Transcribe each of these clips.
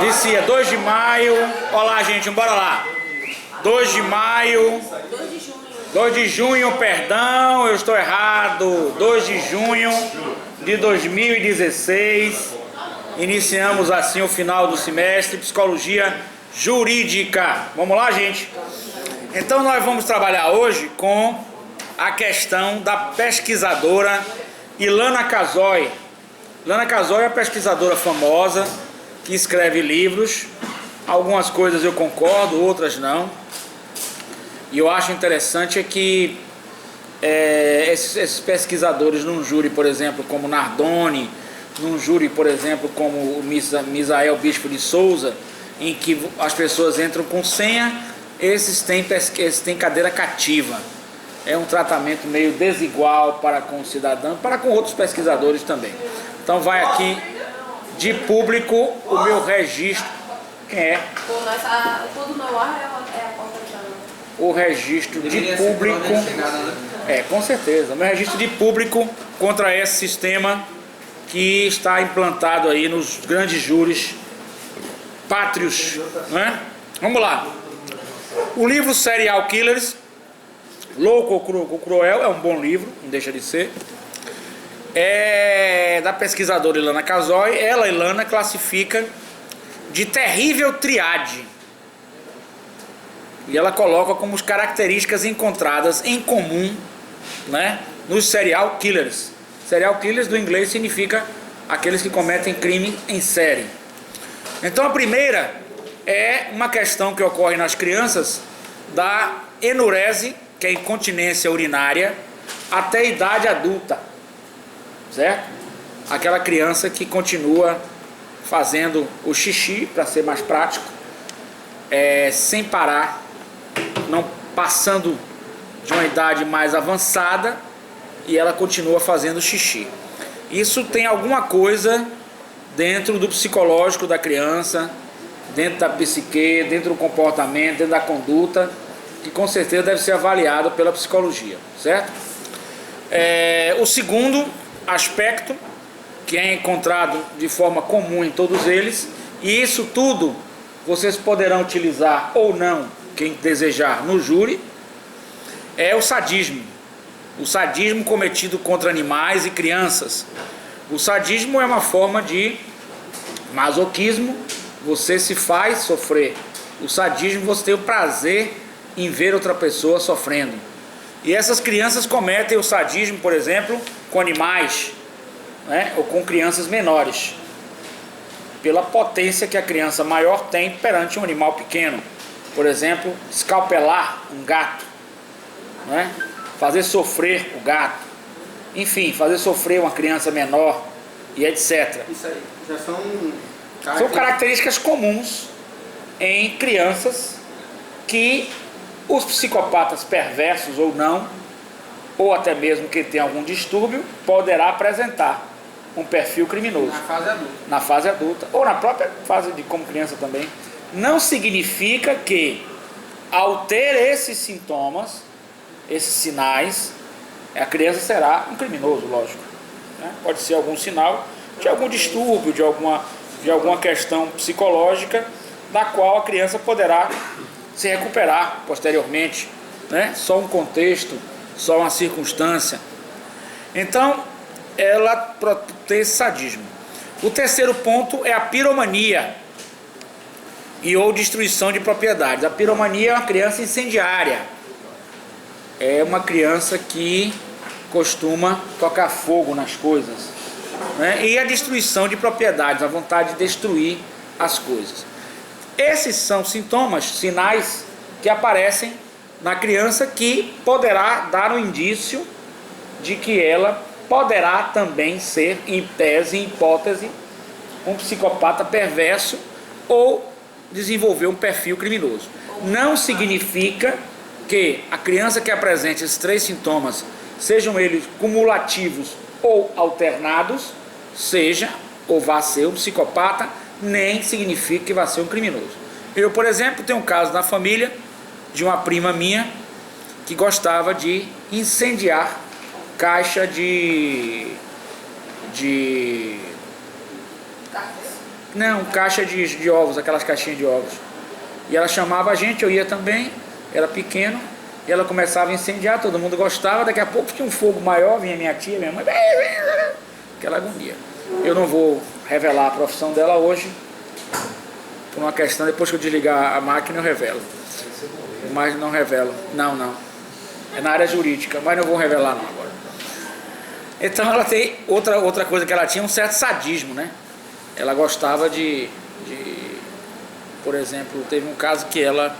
Vicia, 2 de maio. Olá, gente, bora lá. 2 de maio. 2 de junho, perdão, eu estou errado. 2 de junho de 2016. Iniciamos assim o final do semestre, Psicologia Jurídica. Vamos lá, gente? Então nós vamos trabalhar hoje com a questão da pesquisadora Ilana Kazoy. Ilana Kazoy é uma pesquisadora famosa que escreve livros. Algumas coisas eu concordo, outras não. E eu acho interessante que esses pesquisadores num júri, por exemplo, como Nardoni, num júri, por exemplo, como o Misael Bispo de Souza, em que as pessoas entram com senha, esses têm cadeira cativa. É um tratamento meio desigual para com o cidadão, para com outros pesquisadores também. Então vai aqui de público o meu registro. Quem é? O registro de público. Com certeza. O meu registro de público contra esse sistema que está implantado aí nos grandes júris pátrios, né? Vamos lá. O livro Serial Killers, Louco ou Cruel, é um bom livro, não deixa de ser. É da pesquisadora Ilana Kazoy. Ela, Ilana, classifica de terrível triade. E ela coloca como as características encontradas em comum, né, nos serial killers. Serial killers do inglês significa aqueles que cometem crime em série. Então a primeira é uma questão que ocorre nas crianças da enurese, que é incontinência urinária, até a idade adulta, certo? Aquela criança que continua fazendo o xixi, para ser mais prático, sem parar, não passando de uma idade mais avançada, e ela continua fazendo xixi. Isso tem alguma coisa dentro do psicológico da criança, dentro da psique, dentro do comportamento, dentro da conduta, que com certeza deve ser avaliado pela psicologia, certo? O segundo aspecto, que é encontrado de forma comum em todos eles, e isso tudo vocês poderão utilizar ou não, quem desejar, no júri, é o sadismo. O sadismo cometido contra animais e crianças. O sadismo é uma forma de masoquismo, você se faz sofrer. O sadismo, você tem o prazer em ver outra pessoa sofrendo. E essas crianças cometem o sadismo, por exemplo, com animais, né, ou com crianças menores, pela potência que a criança maior tem perante um animal pequeno. Por exemplo, escalpelar um gato, né, fazer sofrer o gato, enfim, fazer sofrer uma criança menor e etc. Isso aí já são características comuns em crianças que os psicopatas perversos ou não, ou até mesmo que tem algum distúrbio, poderá apresentar um perfil criminoso. Na fase adulta. Na fase adulta, ou na própria fase de como criança também. Não significa que, ao ter esses sintomas, esses sinais, a criança será um criminoso, lógico, né? Pode ser algum sinal de algum distúrbio, de alguma questão psicológica, da qual a criança poderá se recuperar posteriormente, né? Só um contexto, só uma circunstância. Então, ela tem esse sadismo. O terceiro ponto é a piromania ou destruição de propriedades. A piromania é uma criança incendiária. É uma criança que costuma tocar fogo nas coisas, né? E a destruição de propriedades, a vontade de destruir as coisas. Esses são sintomas, sinais que aparecem na criança, que poderá dar um indício de que ela poderá também ser, em tese, em hipótese, um psicopata perverso ou desenvolver um perfil criminoso. Não significa que a criança que apresente esses 3 sintomas, sejam eles cumulativos ou alternados, seja ou vá ser um psicopata, nem significa que vá ser um criminoso. Eu, por exemplo, tenho um caso na família de uma prima minha que gostava de incendiar caixa de Não, caixa de ovos, aquelas caixinhas de ovos. E ela chamava a gente, eu ia também, era pequeno, e ela começava a incendiar, todo mundo gostava, daqui a pouco tinha um fogo maior, vinha minha tia, minha mãe, aquela agonia. Eu não vou revelar a profissão dela hoje, por uma questão, depois que eu desligar a máquina eu revelo. Mas não revelo, não. É na área jurídica, mas não vou revelar não agora. Então ela tem outra coisa que ela tinha, um certo sadismo, né? Ela gostava de por exemplo, teve um caso que ela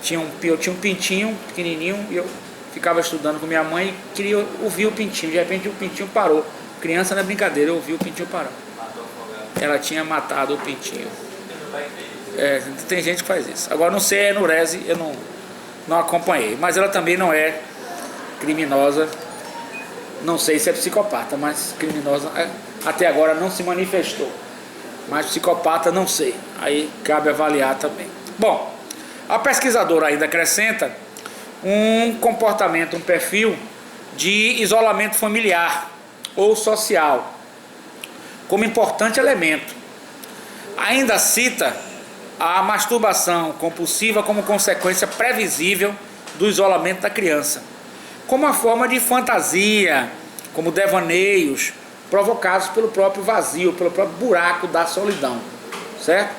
eu tinha um pintinho pequenininho e eu ficava estudando com minha mãe e queria ouvir o pintinho. De repente o pintinho parou. Criança não é brincadeira, eu ouvi o pintinho parar. Ela tinha matado o pintinho. Tem gente que faz isso. Agora não sei, é enurese, eu não acompanhei. Mas ela também não é criminosa. Não sei se é psicopata, mas criminosa até agora não se manifestou. Mas psicopata não sei. Aí cabe avaliar também. Bom, a pesquisadora ainda acrescenta um comportamento, um perfil de isolamento familiar ou social como importante elemento. Ainda cita a masturbação compulsiva como consequência previsível do isolamento da criança, como uma forma de fantasia, como devaneios provocados pelo próprio vazio, pelo próprio buraco da solidão, certo?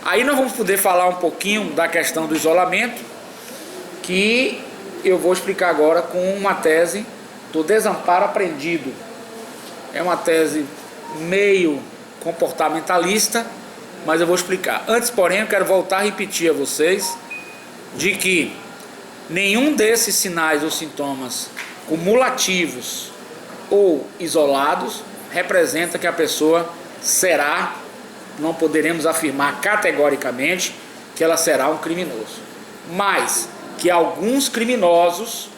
Aí nós vamos poder falar um pouquinho da questão do isolamento, que eu vou explicar agora com uma tese do desamparo aprendido. É uma tese meio comportamentalista, mas eu vou explicar. Antes, porém, eu quero voltar a repetir a vocês de que nenhum desses sinais ou sintomas cumulativos ou isolados representa que a pessoa será, não poderemos afirmar categoricamente que ela será um criminoso, mas que alguns criminosos,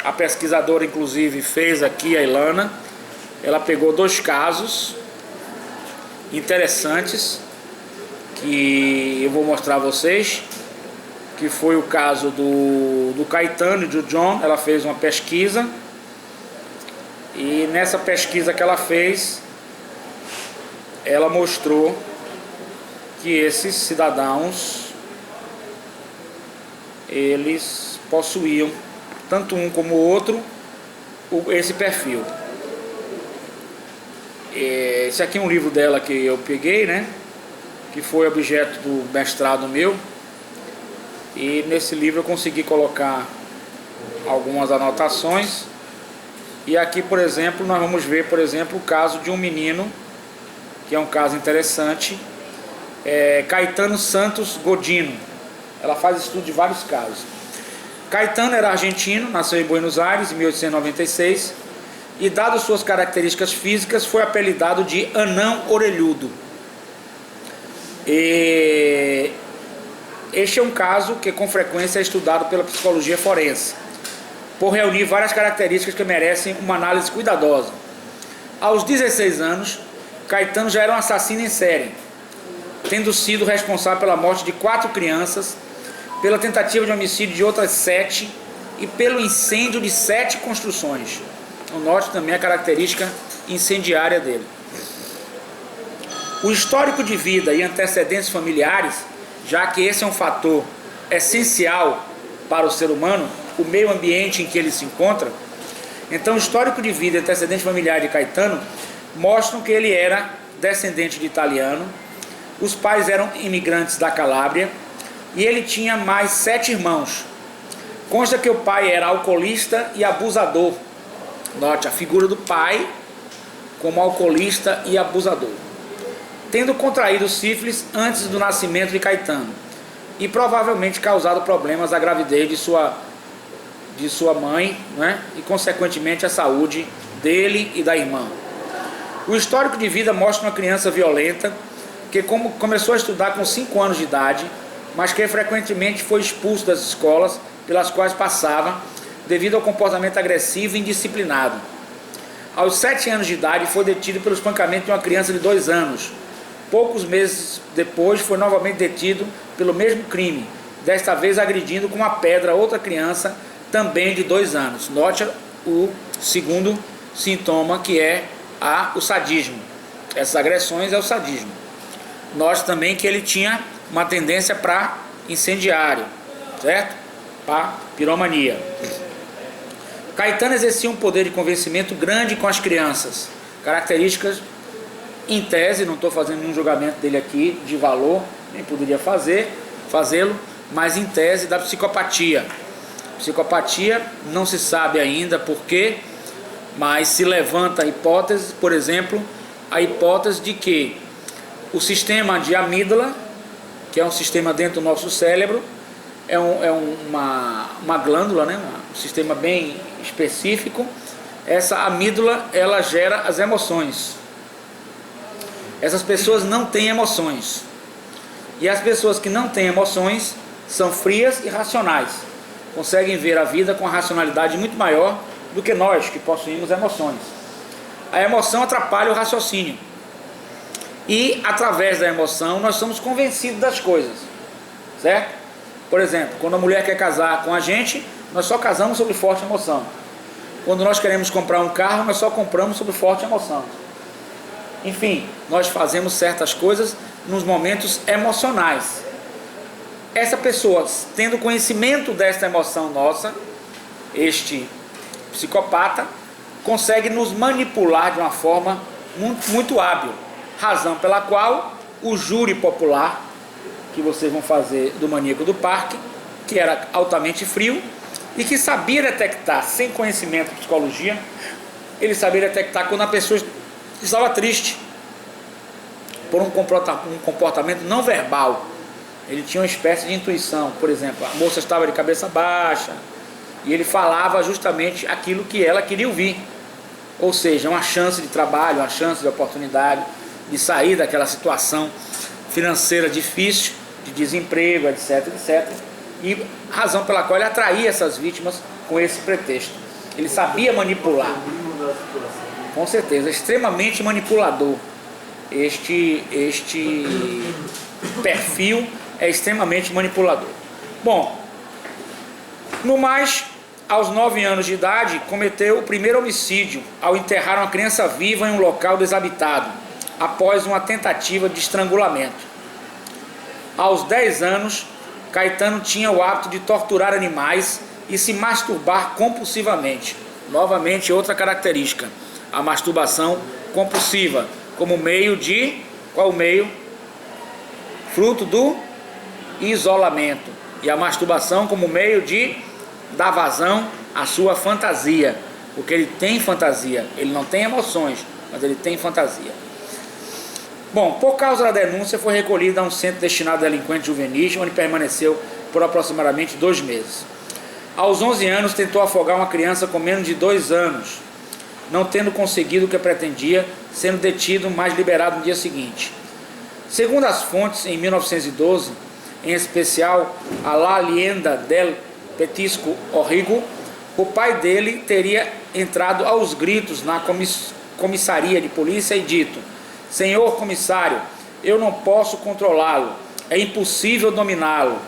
a pesquisadora inclusive fez aqui, a Ilana, ela pegou 2 casos interessantes que eu vou mostrar a vocês, que foi o caso do Caetano e do John. Ela fez uma pesquisa e nessa pesquisa que ela fez, ela mostrou que esses cidadãos, eles possuíam, tanto um como o outro, esse perfil. Esse aqui é um livro dela que eu peguei, né? Que foi objeto do mestrado meu. E nesse livro eu consegui colocar algumas anotações. E aqui, por exemplo, nós vamos ver, por exemplo, o caso de um menino, que é um caso interessante, Caetano Santos Godino. Ela faz estudo de vários casos. Caetano era argentino, nasceu em Buenos Aires em 1896 e, dado suas características físicas, foi apelidado de anão orelhudo. Este é um caso que com frequência é estudado pela psicologia forense, por reunir várias características que merecem uma análise cuidadosa. Aos 16 anos, Caetano já era um assassino em série, tendo sido responsável pela morte de 4 crianças, pela tentativa de homicídio de outras 7 e pelo incêndio de 7 construções. Note também a característica incendiária dele. O histórico de vida e antecedentes familiares, já que esse é um fator essencial para o ser humano, o meio ambiente em que ele se encontra. Então, o histórico de vida e antecedentes familiares de Caetano mostram que ele era descendente de italiano, os pais eram imigrantes da Calábria e ele tinha mais 7 irmãos. Consta que o pai era alcoolista e abusador. Note a figura do pai como alcoolista e abusador, tendo contraído sífilis antes do nascimento de Caetano e provavelmente causado problemas à gravidez de sua mãe, né? E consequentemente a saúde dele e da irmã. O histórico de vida mostra uma criança violenta que começou a estudar com 5 anos de idade, mas que frequentemente foi expulso das escolas pelas quais passava devido ao comportamento agressivo e indisciplinado. Aos 7 anos de idade foi detido pelo espancamento de uma criança de 2 anos. Poucos meses depois foi novamente detido pelo mesmo crime, desta vez agredindo com uma pedra outra criança também de 2 anos. Note o segundo sintoma, que é o sadismo, essas agressões é o sadismo. Nós também que ele tinha uma tendência para incendiário, certo? Para piromania. Caetano exercia um poder de convencimento grande com as crianças. Características, em tese, não estou fazendo nenhum julgamento dele aqui de valor, nem poderia fazê-lo, mas em tese da psicopatia. Psicopatia não se sabe ainda por quê, mas se levanta a hipótese, por exemplo, a hipótese de que o sistema de amígdala, que é um sistema dentro do nosso cérebro, é uma glândula, né? Um sistema bem específico. Essa amígdala, ela gera as emoções. Essas pessoas não têm emoções. E as pessoas que não têm emoções são frias e racionais. Conseguem ver a vida com uma racionalidade muito maior do que nós, que possuímos emoções. A emoção atrapalha o raciocínio. E, através da emoção, nós somos convencidos das coisas. Certo? Por exemplo, quando a mulher quer casar com a gente, nós só casamos sob forte emoção. Quando nós queremos comprar um carro, nós só compramos sob forte emoção. Enfim, nós fazemos certas coisas nos momentos emocionais. Essa pessoa, tendo conhecimento desta emoção nossa, este psicopata, consegue nos manipular de uma forma muito hábil. Razão pela qual o júri popular, que vocês vão fazer do Maníaco do Parque, que era altamente frio e que sabia detectar, sem conhecimento de psicologia, ele sabia detectar quando a pessoa estava triste por um comportamento não verbal. Ele tinha uma espécie de intuição. Por exemplo, a moça estava de cabeça baixa e ele falava justamente aquilo que ela queria ouvir, ou seja, uma chance de trabalho, uma chance de oportunidade de sair daquela situação financeira difícil, de desemprego, etc, etc. E razão pela qual ele atraía essas vítimas com esse pretexto. Ele sabia manipular, com certeza, extremamente manipulador. Este perfil é extremamente manipulador. Bom, no mais, aos 9 anos de idade, cometeu o primeiro homicídio ao enterrar uma criança viva em um local desabitado, após uma tentativa de estrangulamento. Aos 10 anos, Caetano tinha o hábito de torturar animais e se masturbar compulsivamente. Novamente, outra característica, a masturbação compulsiva, como meio de... Qual o meio? Fruto do isolamento. E a masturbação como meio de dar vazão à sua fantasia. Porque ele tem fantasia, ele não tem emoções, mas ele tem fantasia. Bom, por causa da denúncia, foi recolhido a um centro destinado a delinquentes juvenis, onde permaneceu por aproximadamente 2 meses. Aos 11 anos, tentou afogar uma criança com menos de 2 anos, não tendo conseguido o que pretendia, sendo detido, mas liberado no dia seguinte. Segundo as fontes, em 1912, em especial a La Leyenda del Petisco Orrigo, o pai dele teria entrado aos gritos na comissaria de polícia e dito: "Senhor comissário, eu não posso controlá-lo, é impossível dominá-lo.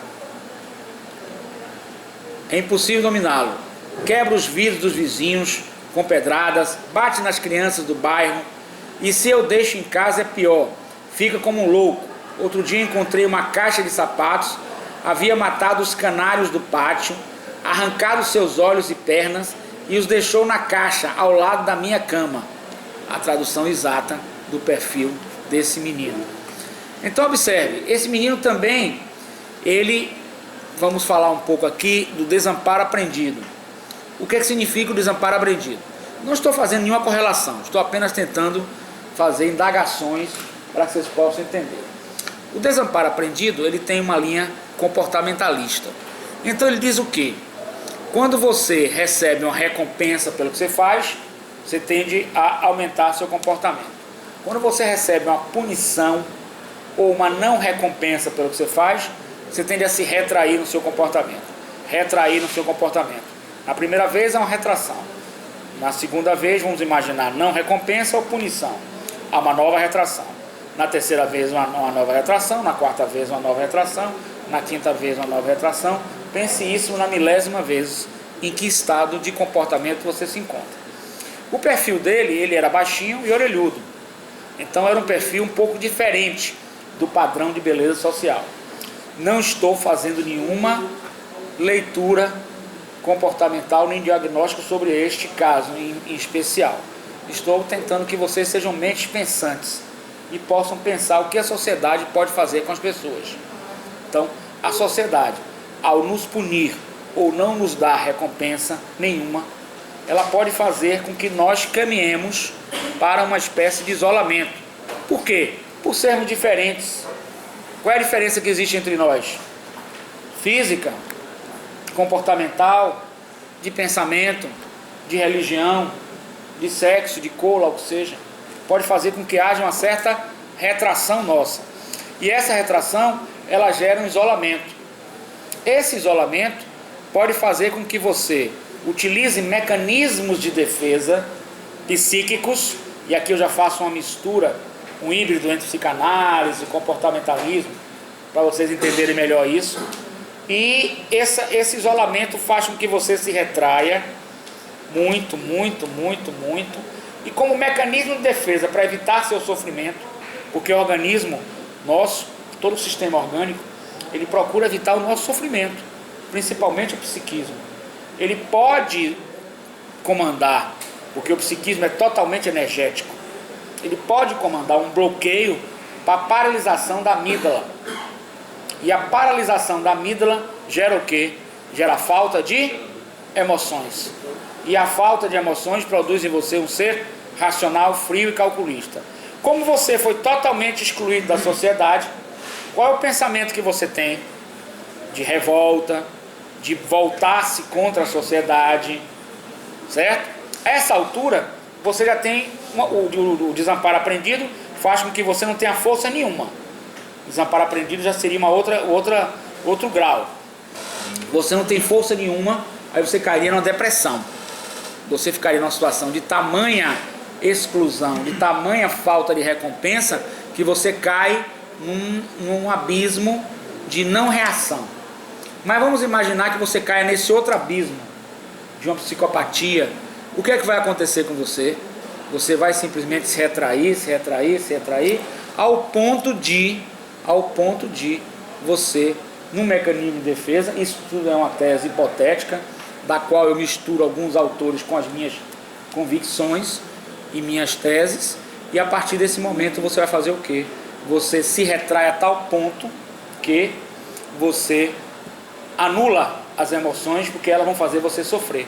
É impossível dominá-lo. Quebra os vidros dos vizinhos com pedradas, bate nas crianças do bairro, e se eu deixo em casa é pior, fica como um louco. Outro dia encontrei uma caixa de sapatos, havia matado os canários do pátio, arrancado seus olhos e pernas e os deixou na caixa ao lado da minha cama." A tradução exata do perfil desse menino. Então observe, esse menino também, vamos falar um pouco aqui do desamparo aprendido. O que significa o desamparo aprendido? Não estou fazendo nenhuma correlação, estou apenas tentando fazer indagações para que vocês possam entender. O desamparo aprendido, ele tem uma linha comportamentalista. Então ele diz o quê? Quando você recebe uma recompensa pelo que você faz, você tende a aumentar seu comportamento. Quando você recebe uma punição ou uma não recompensa pelo que você faz, você tende a se retrair no seu comportamento. Retrair no seu comportamento. Na primeira vez é uma retração. Na segunda vez, vamos imaginar, não recompensa ou punição. Há uma nova retração. Na terceira vez, uma nova retração. Na quarta vez, uma nova retração. Na quinta vez, uma nova retração. Pense isso na 1000ª vez em que estado de comportamento você se encontra. O perfil dele, ele era baixinho e orelhudo. Então era um perfil um pouco diferente do padrão de beleza social. Não estou fazendo nenhuma leitura comportamental nem diagnóstico sobre este caso em especial. Estou tentando que vocês sejam mentes pensantes e possam pensar o que a sociedade pode fazer com as pessoas. Então, a sociedade, ao nos punir ou não nos dar recompensa nenhuma, ela pode fazer com que nós caminhemos para uma espécie de isolamento. Por quê? Por sermos diferentes. Qual é a diferença que existe entre nós? Física, comportamental, de pensamento, de religião, de sexo, de cor, ou que seja. Pode fazer com que haja uma certa retração nossa. E essa retração, ela gera um isolamento. Esse isolamento pode fazer com que você utilize mecanismos de defesa psíquicos, e aqui eu já faço uma mistura, um híbrido entre psicanálise e comportamentalismo, para vocês entenderem melhor isso. E esse isolamento faz com que você se retraia muito, e como mecanismo de defesa para evitar seu sofrimento, porque o organismo nosso, todo o sistema orgânico, ele procura evitar o nosso sofrimento, principalmente o psiquismo. Ele pode comandar, porque o psiquismo é totalmente energético, ele pode comandar um bloqueio para a paralisação da amígdala. E a paralisação da amígdala gera o quê? Gera falta de emoções. E a falta de emoções produz em você um ser racional, frio e calculista. Como você foi totalmente excluído da sociedade, qual é o pensamento que você tem? De revolta, de voltar-se contra a sociedade, certo? A essa altura, você já tem o desamparo aprendido, faz com que você não tenha força nenhuma. Desamparo aprendido já seria outro grau. Você não tem força nenhuma, aí você cairia numa depressão. Você ficaria numa situação de tamanha exclusão, de tamanha falta de recompensa, que você cai num abismo de não reação. Mas vamos imaginar que você caia nesse outro abismo de uma psicopatia. O que é que vai acontecer com você? Você vai simplesmente se retrair, ao ponto de você, num mecanismo de defesa, isso tudo é uma tese hipotética, da qual eu misturo alguns autores com as minhas convicções e minhas teses, e a partir desse momento você vai fazer o quê? Você se retrai a tal ponto que você anula as emoções, porque elas vão fazer você sofrer.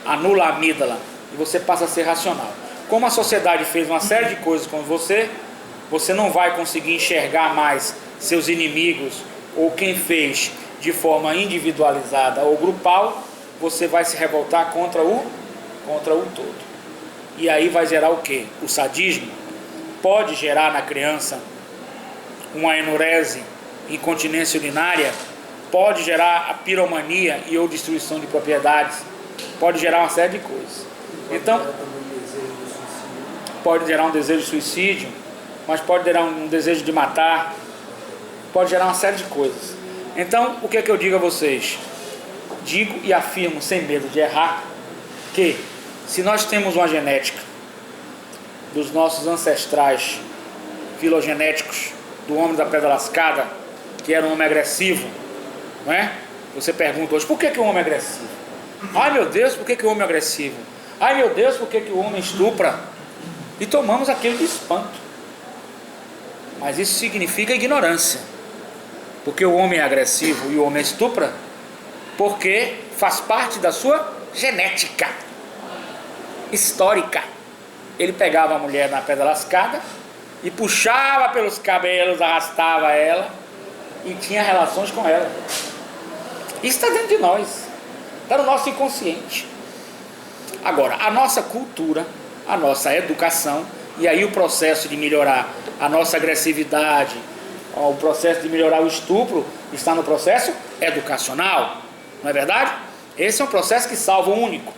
Anula a amígdala e você passa a ser racional. Como a sociedade fez uma série de coisas com você, você não vai conseguir enxergar mais seus inimigos ou quem fez de forma individualizada ou grupal. Você vai se revoltar contra o todo. E aí vai gerar o quê? O sadismo pode gerar na criança uma enurese, incontinência urinária, pode gerar a piromania e ou destruição de propriedades, pode gerar uma série de coisas. Então, pode gerar um desejo de suicídio, mas pode gerar um desejo de matar, pode gerar uma série de coisas. Então, o que é que eu digo a vocês? Digo e afirmo sem medo de errar que se nós temos uma genética dos nossos ancestrais filogenéticos, do homem da pedra lascada, que era um homem agressivo, não é? Você pergunta hoje, por que o homem é agressivo? Ai meu Deus, por que o homem é agressivo? Ai meu Deus, por que o homem estupra? E tomamos aquilo de espanto. Mas isso significa ignorância. Porque o homem é agressivo e o homem estupra, porque faz parte da sua genética histórica. Ele pegava a mulher na pedra lascada e puxava pelos cabelos, arrastava ela e tinha relações com ela. Isso está dentro de nós, está no nosso inconsciente. Agora, a nossa cultura, a nossa educação, e aí o processo de melhorar a nossa agressividade, o processo de melhorar o estupro, está no processo educacional, não é verdade? Esse é um processo que salva o único,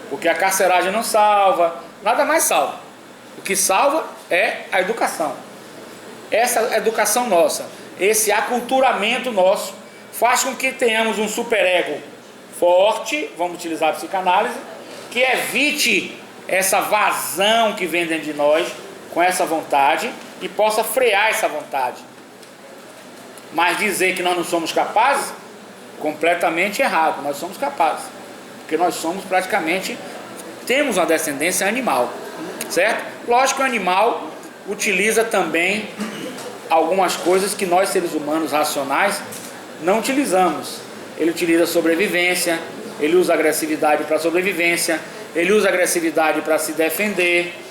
porque a carceragem não salva, nada mais salva. O que salva é a educação. Essa educação nossa, esse aculturamento nosso, faz com que tenhamos um superego forte, vamos utilizar a psicanálise, que evite essa vazão que vem dentro de nós com essa vontade e possa frear essa vontade. Mas dizer que nós não somos capazes, completamente errado. Nós somos capazes, porque nós somos praticamente, temos uma descendência animal, certo? Lógico que o animal utiliza também algumas coisas que nós seres humanos racionais não utilizamos. Ele utiliza sobrevivência, ele usa agressividade para sobrevivência, ele usa agressividade para se defender,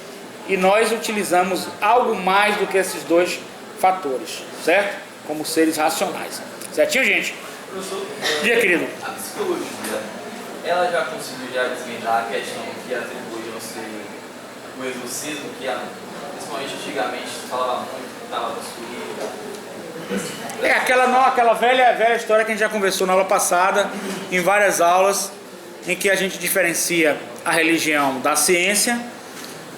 e nós utilizamos algo mais do que esses dois fatores, certo? Como seres racionais. Certinho, gente? Professor, Dia, querido. a psicologia, ela já conseguiu desvendar a questão que atribui você o exorcismo, que principalmente antigamente se falava muito que estava possuído. Aquela velha história que a gente já conversou na aula passada, em várias aulas, em que a gente diferencia a religião da ciência.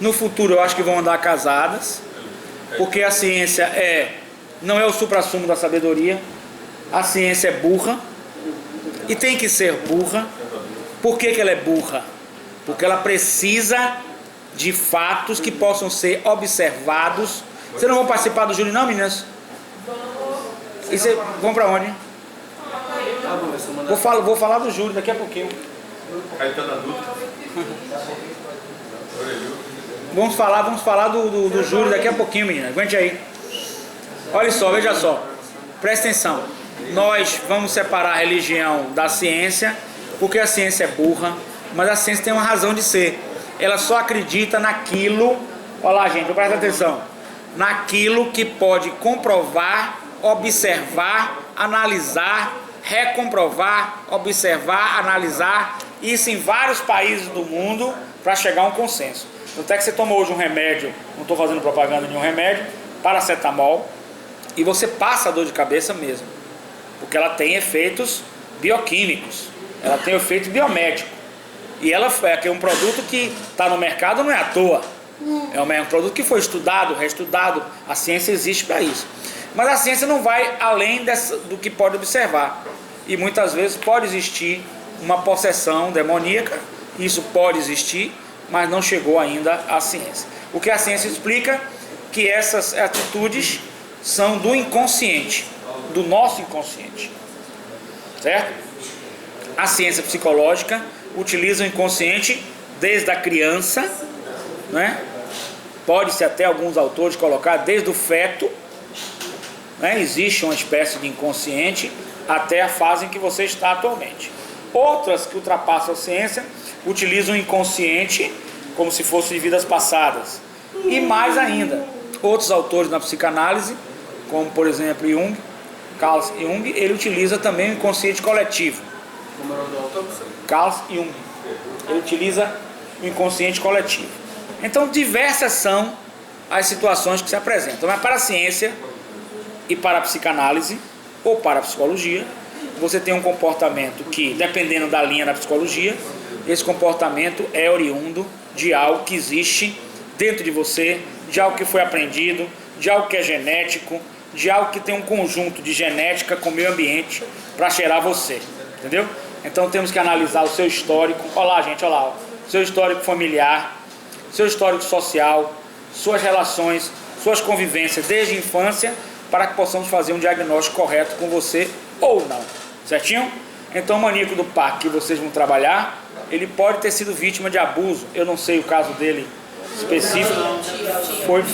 No futuro eu acho que vão andar casadas, porque a ciência não é o suprassumo da sabedoria. A ciência é burra e tem que ser burra. Por que ela é burra? Porque ela precisa de fatos que possam ser observados. Vocês não vão participar do júri não, meninas? E vocês vão pra onde? Vou falar do júri daqui a pouquinho. Vamos falar do júri daqui a pouquinho, menina. Aguente aí. Olha só, veja só. Presta atenção. Nós vamos separar a religião da ciência, porque a ciência é burra, mas a ciência tem uma razão de ser. Ela só acredita naquilo, olha lá, gente, presta atenção, naquilo que pode comprovar, observar, analisar, recomprovar, observar, analisar, isso em vários países do mundo, para chegar a um consenso. Até que você toma hoje um remédio, não estou fazendo propaganda de nenhum remédio, paracetamol, e você passa a dor de cabeça mesmo, porque ela tem efeitos bioquímicos, ela tem efeito biomédico, e ela é um produto que está no mercado, não é à toa, é um produto que foi estudado, reestudado, a ciência existe para isso. Mas a ciência não vai além do que pode observar, e muitas vezes pode existir uma possessão demoníaca, isso pode existir, mas não chegou ainda à ciência. O que a ciência explica que essas atitudes são do inconsciente, do nosso inconsciente, certo? A ciência psicológica utiliza o inconsciente desde a criança, né? Pode-se até alguns autores colocar desde o feto, né? Existe uma espécie de inconsciente até a fase em que você está atualmente. Outras que ultrapassam a ciência utilizam o inconsciente como se fosse de vidas passadas. E mais ainda, outros autores na psicanálise, como por exemplo Jung, Carl Jung, ele utiliza também o inconsciente coletivo. Como é o nome do autor? Carl Jung, ele utiliza o inconsciente coletivo. Então diversas são as situações que se apresentam. Mas para a ciência e para a psicanálise ou para a psicologia, você tem um comportamento que, dependendo da linha da psicologia, esse comportamento é oriundo de algo que existe dentro de você, de algo que foi aprendido, de algo que é genético, de algo que tem um conjunto de genética com o meio ambiente para cheirar você, entendeu? Então temos que analisar o seu histórico, olha lá gente, olha lá, seu histórico familiar, seu histórico social, suas relações, suas convivências desde a infância, para que possamos fazer um diagnóstico correto com você ou não, certinho? Então o maníaco do parque que vocês vão trabalhar, ele pode ter sido vítima de abuso, eu não sei o caso dele específico, foi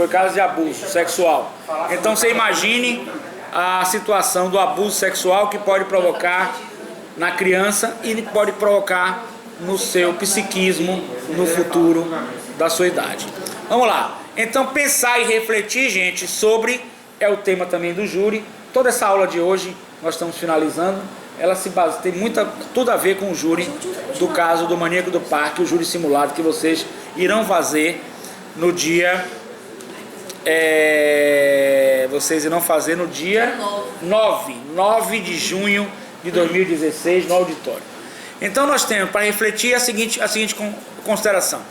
caso de abuso sexual. Então você imagine a situação do abuso sexual que pode provocar na criança e pode provocar no seu psiquismo no futuro da sua idade. Vamos lá, então pensar e refletir, gente, sobre, é o tema também do júri. Toda essa aula de hoje, nós estamos finalizando, ela se base, tem tudo a ver com o júri do caso do maníaco do parque, o júri simulado que vocês irão fazer no dia... vocês irão fazer no dia 9 de junho de 2016 no auditório. Então nós temos para refletir a seguinte consideração.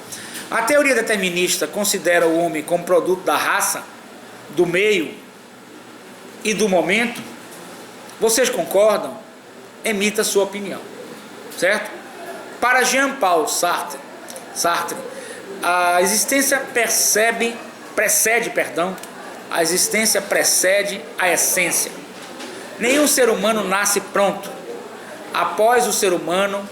A teoria determinista considera o homem como produto da raça, do meio e do momento. Vocês concordam? Emita sua opinião, certo? Para Jean-Paul Sartre, A existência a existência precede a essência. Nenhum ser humano nasce pronto. Após o ser humano,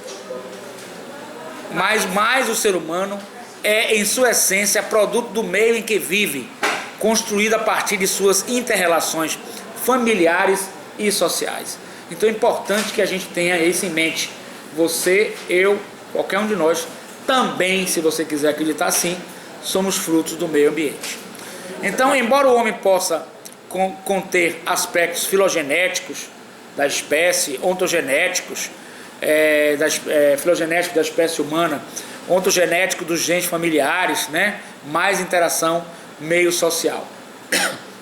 mais o ser humano é, em sua essência, produto do meio em que vive, construído a partir de suas inter-relações familiares e sociais. Então é importante que a gente tenha isso em mente. Você, eu, qualquer um de nós, também, se você quiser acreditar assim, somos frutos do meio ambiente. Então, embora o homem possa conter aspectos filogenéticos da espécie, ontogenéticos, filogenético da espécie humana, ontogenético dos genes familiares, né? Mais interação meio social,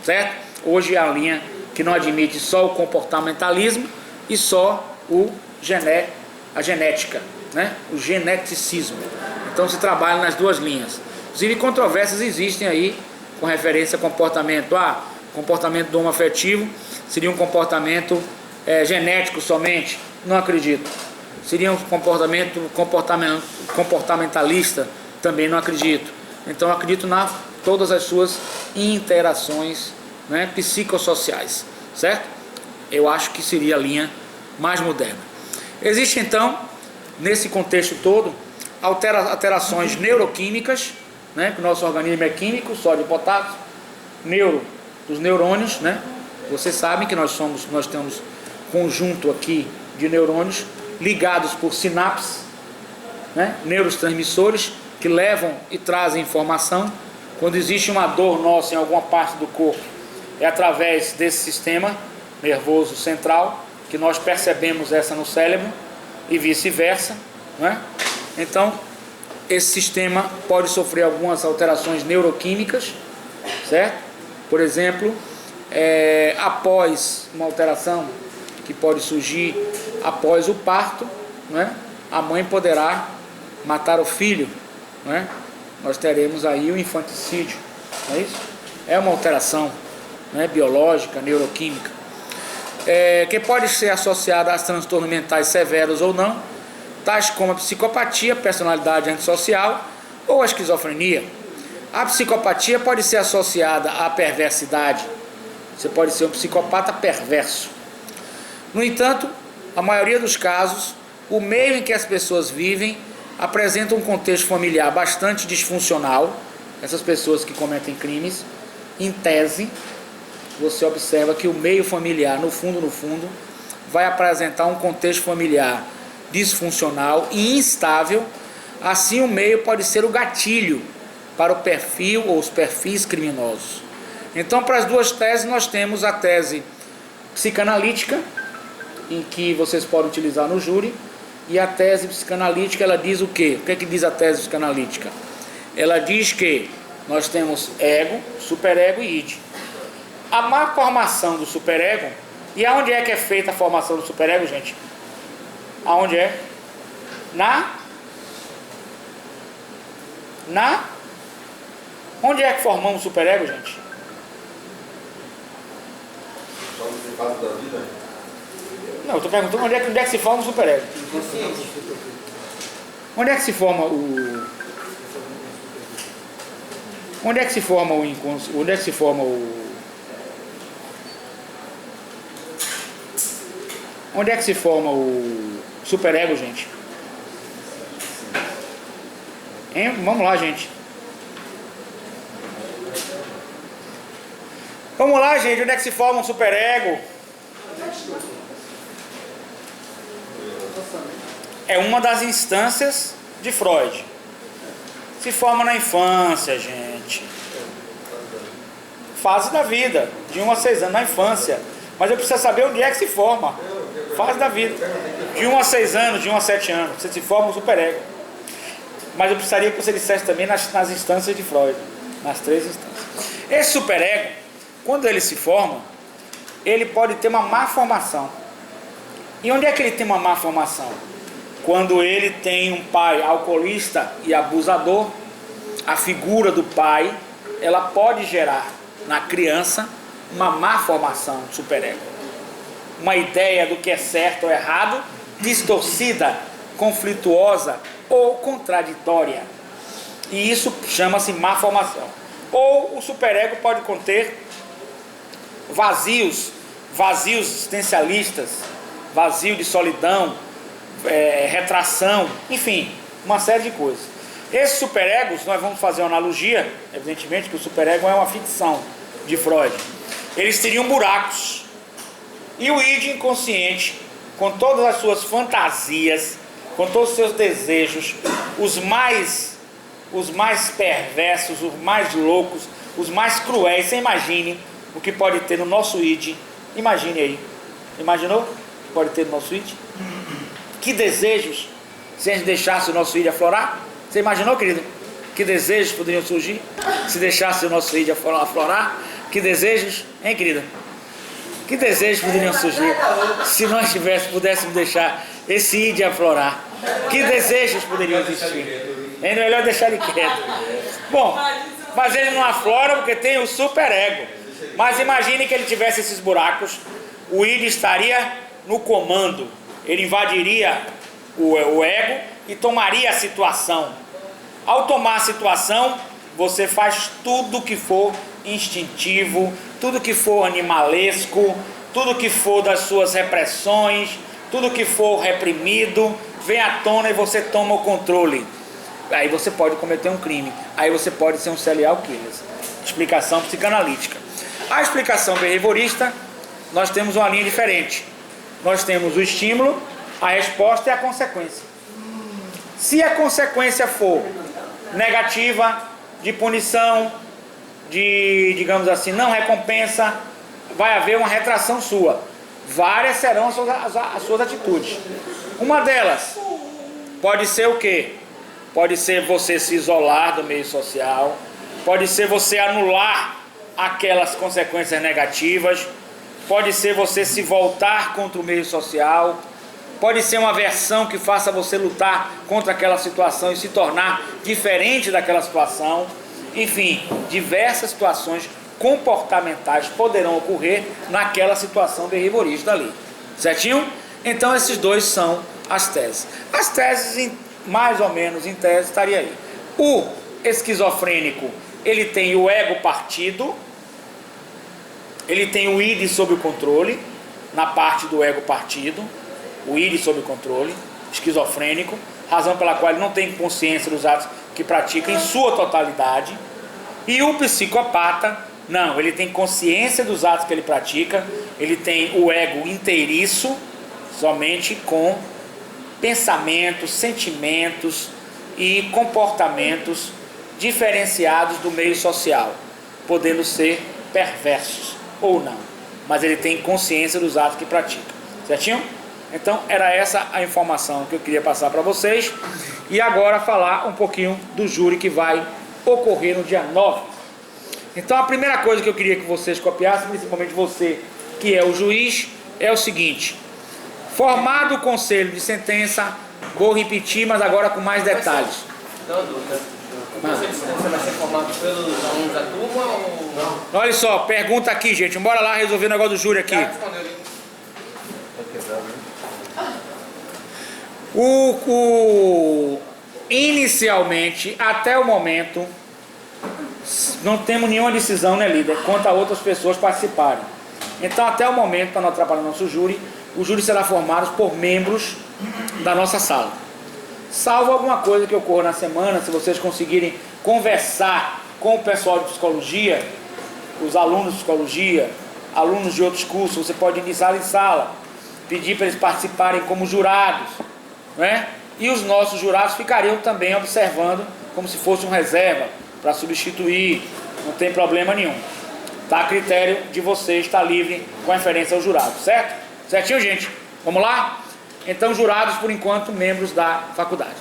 certo? Hoje é a linha que não admite só o comportamentalismo e só a genética, né? O geneticismo. Então se trabalha nas duas linhas. Inclusive controvérsias existem aí com referência a comportamento. Comportamento do homoafetivo seria um comportamento genético somente? Não acredito. Seria um comportamentalista? Também não acredito. Então acredito na todas as suas interações, né, psicossociais, certo? Eu acho que seria a linha mais moderna. Existe então, nesse contexto todo, alterações neuroquímicas, né, que o nosso organismo é químico, sódio e potássio, dos neurônios, né? Vocês sabem que nós temos conjunto aqui de neurônios ligados por sinapses, né? Neurotransmissores que levam e trazem informação. Quando existe uma dor nossa em alguma parte do corpo, é através desse sistema nervoso central que nós percebemos essa no cérebro e vice-versa, né? Então, esse sistema pode sofrer algumas alterações neuroquímicas, certo? Por exemplo, após uma alteração que pode surgir após o parto, né? A mãe poderá matar o filho, né? Nós teremos aí o infanticídio, não é isso? É uma alteração, né, biológica, neuroquímica, que pode ser associada a transtornos mentais severos ou não, tais como a psicopatia, personalidade antissocial ou a esquizofrenia. A psicopatia pode ser associada à perversidade. Você pode ser um psicopata perverso. No entanto, a maioria dos casos, o meio em que as pessoas vivem apresenta um contexto familiar bastante disfuncional. Essas pessoas que cometem crimes, em tese, você observa que o meio familiar, no fundo, vai apresentar um contexto familiar disfuncional e instável. Assim, o meio pode ser o gatilho para o perfil ou os perfis criminosos. Então, para as duas teses, nós temos a tese psicanalítica, em que vocês podem utilizar no júri, e a tese psicanalítica, ela diz o quê? O que é que diz a tese psicanalítica? Ela diz que nós temos ego, superego e id. A má formação do superego, e aonde é que é feita a formação do superego, gente? Aonde é? Onde é que formamos o superego, gente? Da vida? Não, eu estou perguntando onde é que se forma o superego. Onde é que se forma o... Onde é que se forma o inconsciente? Onde é que se forma o... Onde é que se forma o superego, gente? Hein? Vamos lá, gente. Vamos lá, gente. Onde é que se forma um superego? É uma das instâncias de Freud. Se forma na infância, gente. Fase da vida, de 1 a 6 anos, na infância. Mas eu preciso saber onde é que se forma. Fase da vida. De 1 a 6 anos, de 1 a 7 anos, você se forma um superego. Mas eu precisaria que você dissesse também nas instâncias de Freud. Nas 3 instâncias. Esse superego, quando ele se forma, ele pode ter uma má formação. E onde é que ele tem uma má formação? Quando ele tem um pai alcoolista e abusador, a figura do pai, ela pode gerar na criança uma má formação do superego. Uma ideia do que é certo ou errado, distorcida, conflituosa ou contraditória. E isso chama-se má formação. Ou o superego pode conter vazios existencialistas, vazio de solidão, retração, enfim, uma série de coisas. Esses superegos, nós vamos fazer uma analogia, evidentemente que o superego é uma ficção de Freud. Eles teriam buracos. E o id inconsciente, com todas as suas fantasias, com todos os seus desejos, os mais perversos, os mais loucos, os mais cruéis. Você imagine o que pode ter no nosso id. Imagine aí. Imaginou o que pode ter no nosso id? Que desejos, se a gente deixasse o nosso id aflorar? Você imaginou, querido? Que desejos poderiam surgir se deixasse o nosso id aflorar? Que desejos, hein, querida? Que desejos poderiam surgir se nós pudéssemos deixar esse id aflorar? Que desejos poderiam existir? É melhor deixar ele quieto. Bom, mas ele não aflora porque tem o superego. Mas imagine que ele tivesse esses buracos, o id estaria no comando. Ele invadiria o ego e tomaria a situação. Ao tomar a situação, você faz tudo que for instintivo, tudo que for animalesco, tudo que for das suas repressões, tudo que for reprimido, vem à tona e você toma o controle. Aí você pode cometer um crime, aí você pode ser um serial killer. Explicação psicanalítica. A explicação behaviorista, nós temos uma linha diferente. Nós temos o estímulo, a resposta e a consequência. Se a consequência for negativa, de punição, de, digamos assim, não recompensa, vai haver uma retração sua. Várias serão as suas atitudes. Uma delas pode ser o quê? Pode ser você se isolar do meio social, pode ser você anular aquelas consequências negativas, pode ser você se voltar contra o meio social, pode ser uma versão que faça você lutar contra aquela situação e se tornar diferente daquela situação. Enfim, diversas situações comportamentais poderão ocorrer naquela situação behaviorista ali. Certinho? Então esses dois são as teses. As teses, mais ou menos em tese, estaria aí. O esquizofrênico, ele tem o ego partido, ele tem o id sob o controle, na parte do ego partido, o id sob controle, esquizofrênico, razão pela qual ele não tem consciência dos atos que pratica em sua totalidade. E o psicopata, não, ele tem consciência dos atos que ele pratica, ele tem o ego inteiriço, somente com pensamentos, sentimentos e comportamentos diferenciados do meio social, podendo ser perversos ou não, mas ele tem consciência dos atos que pratica. Certinho? Então era essa a informação que eu queria passar para vocês. E agora falar um pouquinho do júri que vai ocorrer no dia 9. Então a primeira coisa que eu queria que vocês copiassem, principalmente você que é o juiz, é o seguinte: formado o conselho de sentença, vou repetir, mas agora com mais detalhes. Não, dúvida. O conselho de sentença vai ser formado pelos alunos da turma ou não? Olha só, pergunta aqui, gente. Bora lá resolver o negócio do júri aqui. Já respondeu, hein? Inicialmente, até o momento, não temos nenhuma decisão, né, líder, quanto a outras pessoas participarem. Então, até o momento, para não atrapalhar o nosso júri, o júri será formado por membros da nossa sala. Salvo alguma coisa que ocorra na semana, se vocês conseguirem conversar com o pessoal de psicologia, os alunos de psicologia, alunos de outros cursos, você pode ir de sala em sala, pedir para eles participarem como jurados, né? E os nossos jurados ficariam também observando como se fosse um reserva para substituir, não tem problema nenhum. Está a critério de vocês, está livre com referência ao jurado, certo? Certinho, gente? Vamos lá? Então, jurados, por enquanto, membros da faculdade.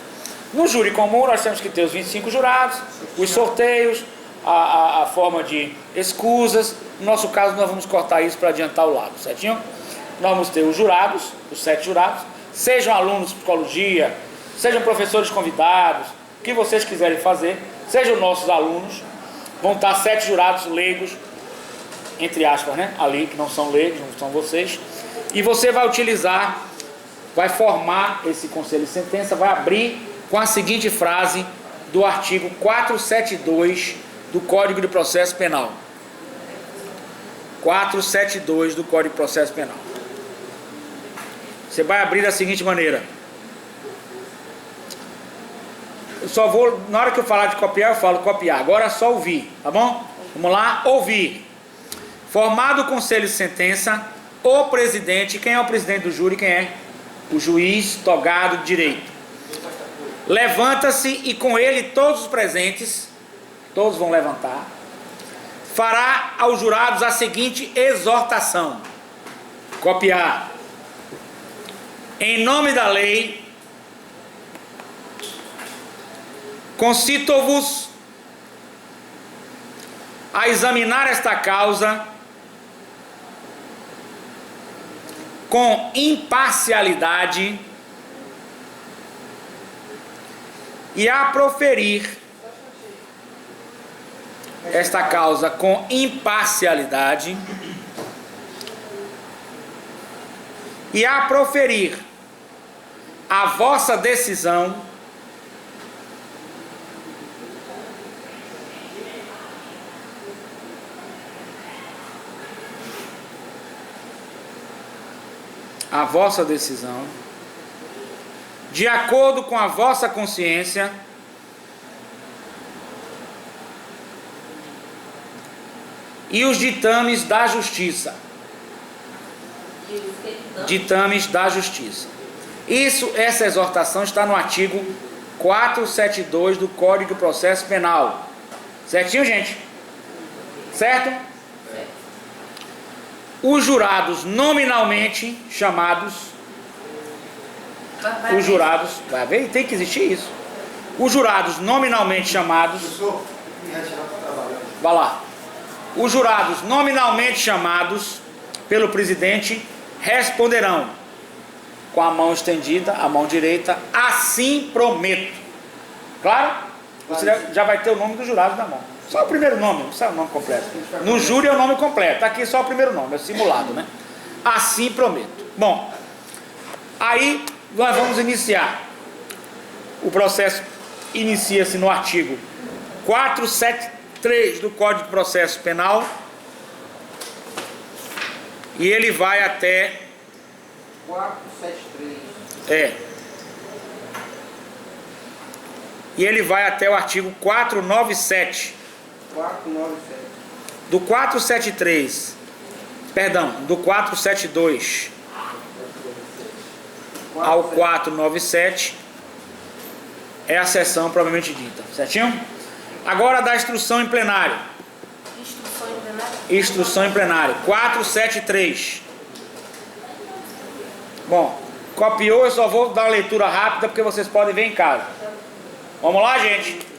No júri comum, nós temos que ter os 25 jurados, os sorteios, a forma de escusas. No nosso caso, nós vamos cortar isso para adiantar o lado, certinho? Nós vamos ter os jurados, os 7 jurados, sejam alunos de psicologia, sejam professores convidados, o que vocês quiserem fazer, sejam nossos alunos. Vão estar 7 jurados leigos, entre aspas, né? Ali, que não são leigos, não são vocês. E você vai utilizar, vai formar esse conselho de sentença, vai abrir com a seguinte frase do artigo 472 do Código de Processo Penal. 472 do Código de Processo Penal. Você vai abrir da seguinte maneira. Eu só vou, na hora que eu falar de copiar, eu falo copiar. Agora é só ouvir, tá bom? Vamos lá, ouvir. Formado o conselho de sentença, o presidente, quem é o presidente do júri? Quem é? O juiz togado de direito. Levanta-se e com ele todos os presentes, todos vão levantar, fará aos jurados a seguinte exortação. Copiar. Em nome da lei, concito-vos a examinar esta causa com imparcialidade e a proferir esta causa com imparcialidade e a proferir a vossa decisão de acordo com a vossa consciência e os ditames da justiça. Ditames da justiça. Essa exortação está no artigo 472 do Código de Processo Penal. Certinho, gente? Certo? Os jurados nominalmente chamados, os jurados, vai ver, tem que existir isso. Os jurados nominalmente chamados, vai lá. Os jurados nominalmente chamados pelo presidente responderão com a mão estendida, a mão direita, assim prometo. Claro? Você já vai ter o nome dos jurados na mão. Só o primeiro nome, não sabe o nome completo. No júri é o nome completo, aqui só o primeiro nome, é simulado, né? Assim prometo. Bom, aí nós vamos iniciar. O processo inicia-se no artigo 473 do Código de Processo Penal e ele vai até 473. E ele vai até o artigo 497. 497. Do 473, perdão, do 472 ao 497 é a sessão propriamente dita, certinho? Agora da instrução em plenário. Instrução em plenário, 473. Bom, copiou, eu só vou dar uma leitura rápida porque vocês podem ver em casa. Vamos lá, gente?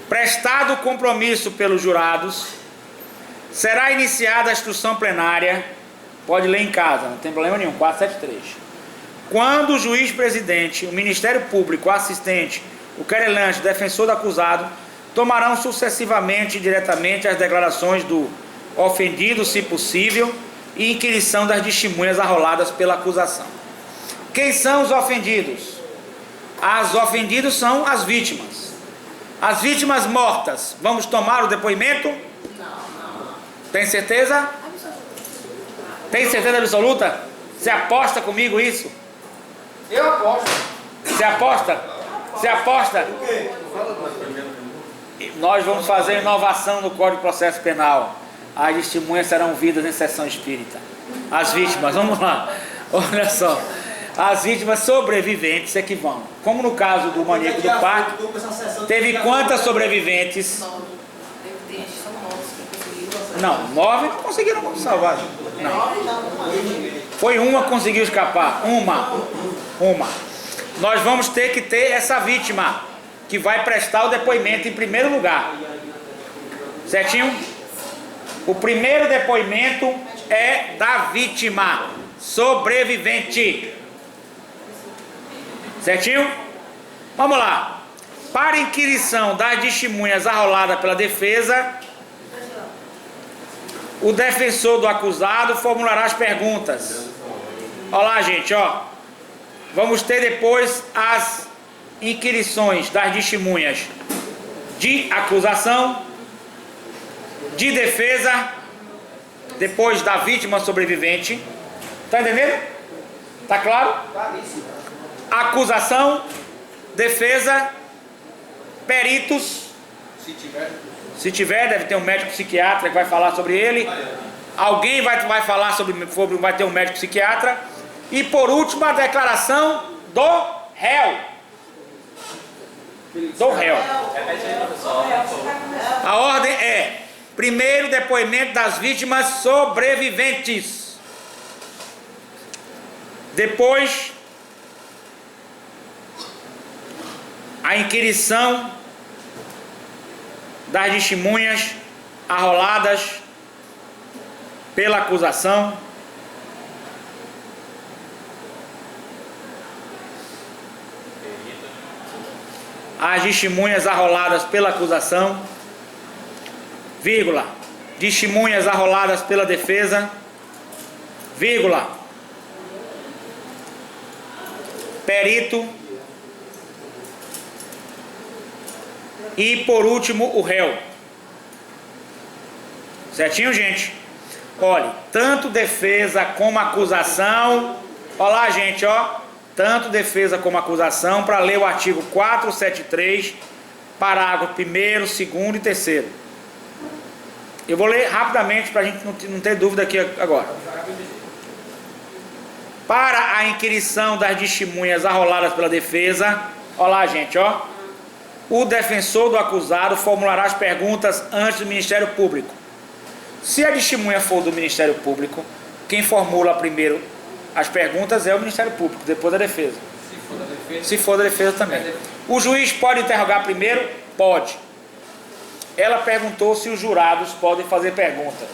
Prestado o compromisso pelos jurados, será iniciada a instrução plenária, pode ler em casa, não tem problema nenhum, 473. Quando o juiz presidente, o Ministério Público, o assistente, o querelante, o defensor do acusado, tomarão sucessivamente e diretamente as declarações do ofendido, se possível, e inquirição das testemunhas arroladas pela acusação. Quem são os ofendidos? As ofendidos são as vítimas. As vítimas mortas, vamos tomar o depoimento? Não. Tem certeza? Tem certeza absoluta? Você aposta comigo isso? Eu aposto. Você aposta? Você aposta? Nós vamos fazer inovação no Código de Processo Penal. As testemunhas serão vidas em sessão espírita. As vítimas, vamos lá. Olha só. As vítimas sobreviventes é que vão. Como no caso do maníaco do parque, teve quantas sobreviventes? Não, 9 não conseguiram salvar. Não. Foi uma que conseguiu escapar. Uma. Nós vamos ter que ter essa vítima que vai prestar o depoimento em primeiro lugar. Certinho? O primeiro depoimento é da vítima sobrevivente. Certinho? Vamos lá. Para inquirição das testemunhas arroladas pela defesa, o defensor do acusado formulará as perguntas. Olha lá, gente, ó. Vamos ter depois as inquirições das testemunhas de acusação, de defesa, depois da vítima sobrevivente. Tá entendendo? Tá claro? Claríssimo. Acusação, defesa, peritos. Se tiver, deve ter um médico psiquiatra que vai falar sobre ele. Alguém vai falar vai ter um médico psiquiatra. E por último, a declaração do réu. Do réu. Repete aí, professor. A ordem é: primeiro, depoimento das vítimas sobreviventes. Depois, a inquirição das testemunhas arroladas pela acusação. As testemunhas arroladas pela acusação, vírgula, testemunhas arroladas pela defesa, vírgula, perito e, por último, o réu. Certinho, gente? Olha, tanto defesa como acusação. Olha lá, gente, ó. Tanto defesa como acusação, para ler o artigo 473, parágrafo 1º, 2º e 3º. Eu vou ler rapidamente para a gente não ter dúvida aqui agora. Para a inquirição das testemunhas arroladas pela defesa, olha lá, gente, ó. O defensor do acusado formulará as perguntas antes do Ministério Público. Se a testemunha for do Ministério Público, quem formula primeiro as perguntas é o Ministério Público, depois a defesa. Se for da defesa também. O juiz pode interrogar primeiro? Pode. Ela perguntou se os jurados podem fazer pergunta.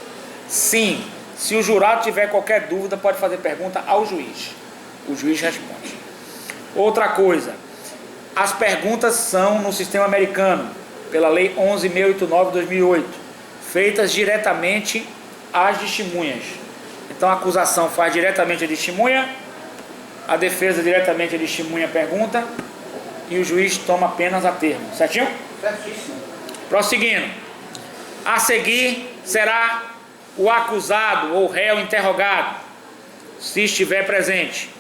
Sim. Se o jurado tiver qualquer dúvida, pode fazer pergunta ao juiz. O juiz responde. Outra coisa. As perguntas são no sistema americano, pela Lei 11.689 de 2008, feitas diretamente às testemunhas. Então a acusação faz diretamente a testemunha, a defesa diretamente a testemunha pergunta e o juiz toma apenas a termo. Certinho? Certíssimo. Prosseguindo. A seguir será o acusado ou réu interrogado, se estiver presente.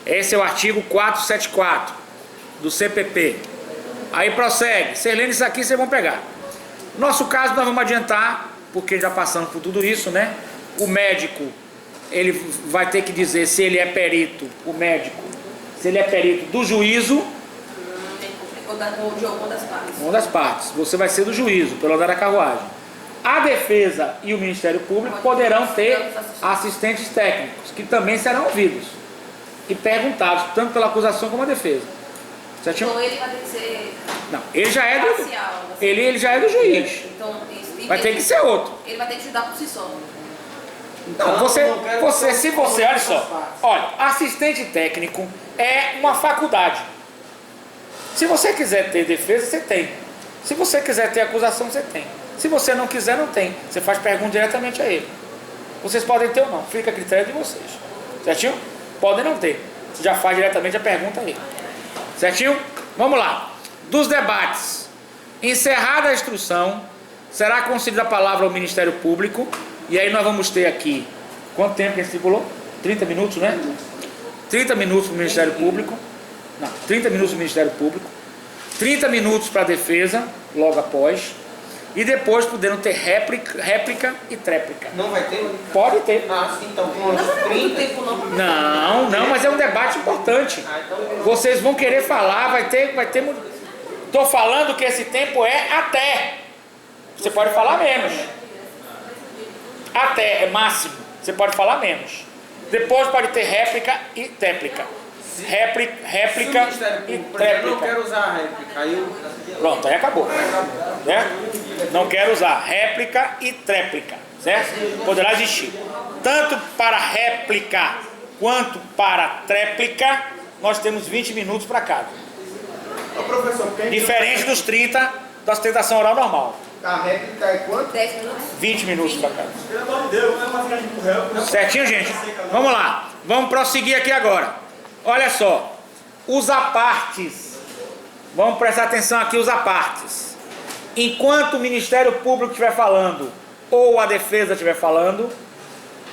Esse é o artigo 474 do CPP. Aí prossegue. Vocês lendo isso aqui, vocês vão pegar. No nosso caso, nós vamos adiantar, porque já passamos por tudo isso, né? O médico, ele vai ter que dizer se ele é perito, o médico, se ele é perito do juízo Ou das partes. uma das partes. Você vai ser do juízo, pelo andar da carruagem. A defesa e o Ministério Público poderão ter assistentes técnicos, que também serão ouvidos e perguntados, tanto pela acusação como a defesa. Certinho? Então ele vai ter que ser Não, ele já é do, parcial. ele já é do juiz. Então, isso, Vai ter que ser outro. Ele vai ter que estudar por si só. Não, se você, olha só, olha, assistente técnico é uma faculdade. Se você quiser ter defesa, você tem. Se você quiser ter acusação, você tem. Se você não quiser, não tem. Você faz pergunta diretamente a ele. Vocês podem ter ou não, fica a critério de vocês. Certinho? Podem não ter. Você já faz diretamente a pergunta a ele. Certinho? Vamos lá. Dos debates. Encerrada a instrução, será concedida a palavra ao Ministério Público. E aí nós vamos ter aqui, quanto tempo que a gente estipulou? 30 minutos, né? 30 minutos para o Ministério Público. Não, 30 minutos para o Ministério Público. 30 minutos para a defesa, logo após. E depois poderão ter réplica e tréplica. Não vai ter? Pode ter. Ah, sim, então com Não uns vai dar muito 30. tempo, não. Não, mas é um debate importante. Ah, então Vocês vão querer falar, vai ter. Estou falando que esse tempo é até. Você pode falar menos. Até é máximo. Você pode falar menos. Depois pode ter réplica e tréplica. Réplica e eu não tréplica. quero usar a réplica. Aí eu... Pronto, aí acabou. Né? Não quero usar réplica e tréplica. Certo? Poderá existir. Tanto para réplica quanto para tréplica, nós temos 20 minutos para cada. Ô, professor, quem Diferente dos 30 da sustentação oral normal. a réplica é quanto? 10 minutos. 20 minutos para cada. Pelo amor de Deus, não é pra ficar de empurrão. Certinho, gente? Vamos lá. Vamos prosseguir aqui agora. Olha só. Os apartes Vamos prestar atenção aqui os apartes. Enquanto o Ministério Público estiver falando ou a defesa estiver falando,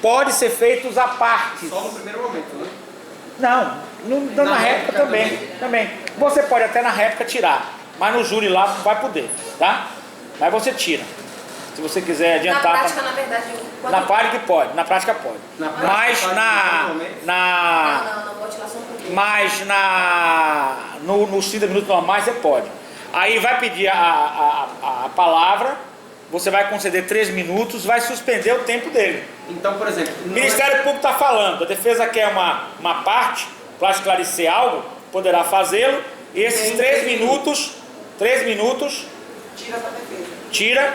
pode ser feito os apartes. Só no primeiro momento, né? Não, na réplica também. Você pode até na réplica tirar, mas no júri lá não vai poder, tá? Mas você tira. Se você quiser Na adiantar. prática, na verdade, quando... Na prática pode, na prática pode. Na prática Mas pode, Não, pode tirar só um pouquinho. Mas nos 30 minutos normais você pode. Aí vai pedir a palavra, você vai conceder 3 minutos, vai suspender o tempo dele. Então, por exemplo... O Ministério Público está falando, a defesa quer uma parte para esclarecer algo, poderá fazê-lo, e esses 3 minutos, Tira pra defesa. tira,